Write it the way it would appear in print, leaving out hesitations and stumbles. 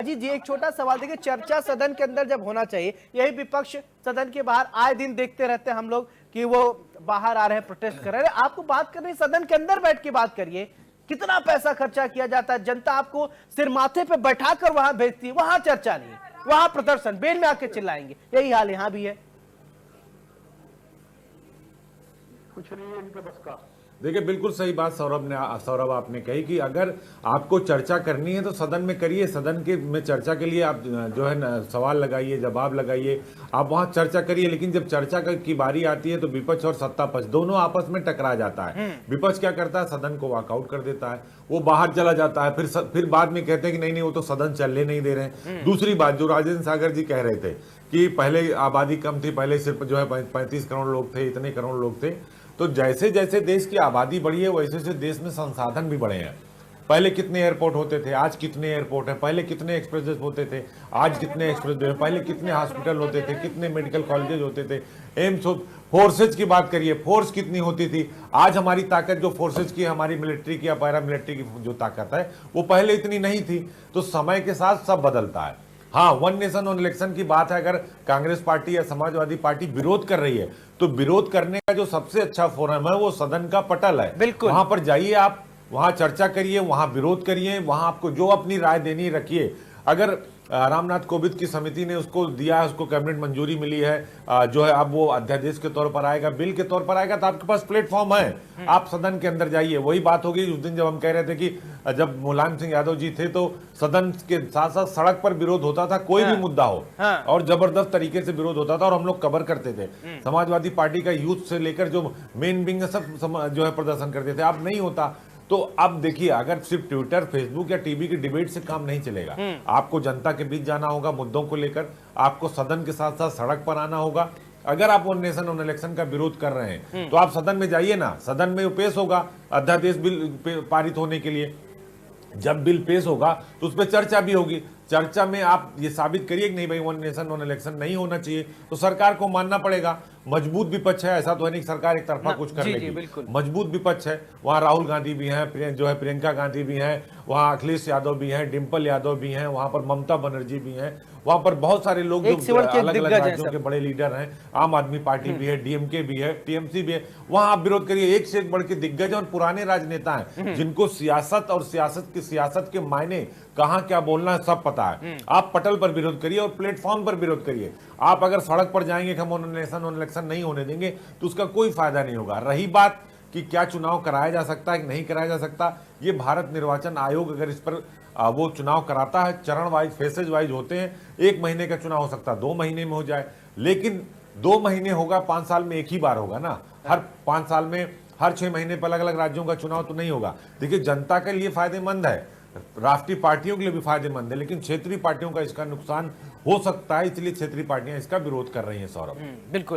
अजीत जी, एक छोटा सवाल, देखिए चर्चा सदन के अंदर जब होना चाहिए, यही विपक्ष सदन के बाहर आए दिन देखते रहते हैं हम लोग कि वो बाहर आ रहे हैं, प्रोटेस्ट कर रहे हैं। आपको बात करनी, सदन के अंदर बैठ के बात करिए। कितना पैसा खर्चा किया जाता है, जनता आपको सिर माथे पे बैठाकर वहां भेजती है, वहां चर्चा नहीं, वहां प्रदर्शन, बेल में आके चिल्लाएंगे। यही हाल यहां भी है। कुछ नहीं है इनका बस का। देखिए, बिल्कुल सही बात सौरभ आपने कही कि अगर आपको चर्चा करनी है तो सदन में करिए। सदन के में चर्चा के लिए आप जो है ना सवाल लगाइए, जवाब लगाइए, आप वहां चर्चा करिए। लेकिन जब चर्चा की बारी आती है तो विपक्ष और सत्ता पक्ष दोनों आपस में टकरा जाता है। विपक्ष क्या करता है, सदन को वॉकआउट कर देता है, वो बाहर चला जाता है, फिर बाद में कहते हैं कि नहीं वो तो सदन चलने नहीं दे रहे हैं। दूसरी बात जो राजेंद्र सागर जी कह रहे थे कि पहले आबादी कम थी, पहले सिर्फ जो है 35 करोड़ लोग थे, इतने करोड़ लोग थे। तो जैसे जैसे देश की आबादी बढ़ी है वैसे वैसे देश में संसाधन भी बढ़े हैं। पहले कितने एयरपोर्ट होते थे, आज कितने एयरपोर्ट हैं। पहले कितने एक्सप्रेस होते थे, आज कितने एक्सप्रेस हैं। पहले कितने हॉस्पिटल होते थे, कितने मेडिकल कॉलेजेस होते थे, एम्स। फोर्सेज की बात करिए, फोर्स कितनी होती थी। आज हमारी ताकत जो फोर्सेज की, हमारी मिलिट्री की या पैरा मिलिट्री की जो ताकत है वो पहले इतनी नहीं थी। तो समय के साथ सब बदलता है। हाँ, वन नेशन वन इलेक्शन की बात है, अगर कांग्रेस पार्टी या समाजवादी पार्टी विरोध कर रही है तो विरोध करने का जो सबसे अच्छा फोरम है वो सदन का पटल है। बिल्कुल, वहां पर जाइए, आप वहां चर्चा करिए, वहां विरोध करिए, वहां आपको जो अपनी राय देनी रखिए। अगर रामनाथ कोविंद की समिति ने उसको दिया है, उसको कैबिनेट मंजूरी मिली है, जो है अब वो अध्यादेश के तौर पर आएगा, बिल के तौर पर आएगा, तो आपके पास प्लेटफॉर्म है, आप सदन के अंदर जाइए। वही बात होगी उस दिन जब हम कह रहे थे कि जब मुलायम सिंह यादव जी थे तो सदन के साथ साथ सड़क पर विरोध होता था, कोई भी मुद्दा हो, और जबरदस्त तरीके से विरोध होता था और हम लोग कवर करते थे। समाजवादी पार्टी का यूथ से लेकर जो मेन विंग सब जो है प्रदर्शन करते थे। अब नहीं होता। तो अब देखिए, अगर सिर्फ ट्विटर, फेसबुक या टीवी की डिबेट से काम नहीं चलेगा। आपको जनता के बीच जाना होगा मुद्दों को लेकर, आपको सदन के साथ साथ सड़क पर आना होगा। अगर आप वन नेशन वन इलेक्शन का विरोध कर रहे हैं तो आप सदन में जाइए ना, सदन में पेश होगा अध्यादेश बिल पारित होने के लिए। जब बिल पेश होगा तो उस पर चर्चा भी होगी। चर्चा में आप ये साबित करिए कि नहीं भाई वन नेशन वन इलेक्शन नहीं होना चाहिए, तो सरकार को मानना पड़ेगा। मजबूत विपक्ष है, ऐसा तो है नहीं सरकार एक तरफा कुछ कर लेगी। मजबूत विपक्ष है, वहां राहुल गांधी भी हैं, जो है प्रियंका गांधी भी हैं, वहां अखिलेश यादव भी हैं, डिंपल यादव भी हैं, वहां पर ममता बनर्जी भी हैं, वहां पर बहुत सारे लोग जो अलग अलग राज्यों के बड़े लीडर हैं। आम आदमी पार्टी भी है, डीएमके भी है, टीएमसी भी है। वहां आप विरोध करिए। एक से एक बढ़ के दिग्गज और पुराने राजनेता हैं जिनको सियासत और सियासत के मायने कहां क्या बोलना है सब पता है। आप पटल पर विरोध करिए और प्लेटफॉर्म पर विरोध करिए। आप अगर सड़क पर जाएंगे कि हम वन नेशन वन इलेक्शन नहीं होने देंगे तो उसका कोई फायदा नहीं होगा। रही बात कि क्या चुनाव कराया जा सकता है कि नहीं कराया जा सकता, ये भारत निर्वाचन आयोग अगर इस पर वो चुनाव कराता है, चरण वाइज फेसेज वाइज होते हैं। 1 महीने का चुनाव हो सकता है 2 महीने में हो जाए, लेकिन 2 महीने होगा, 5 साल में एक ही बार होगा ना। हर 5 साल में हर 6 महीने पर अलग अलग राज्यों का चुनाव तो नहीं होगा। देखिए, जनता के लिए फायदेमंद है, राष्ट्रीय पार्टियों के लिए भी फायदेमंद है, लेकिन क्षेत्रीय पार्टियों का इसका नुकसान हो सकता है, इसलिए क्षेत्रीय पार्टियां इसका विरोध कर रही हैं। सौरभ, बिल्कुल।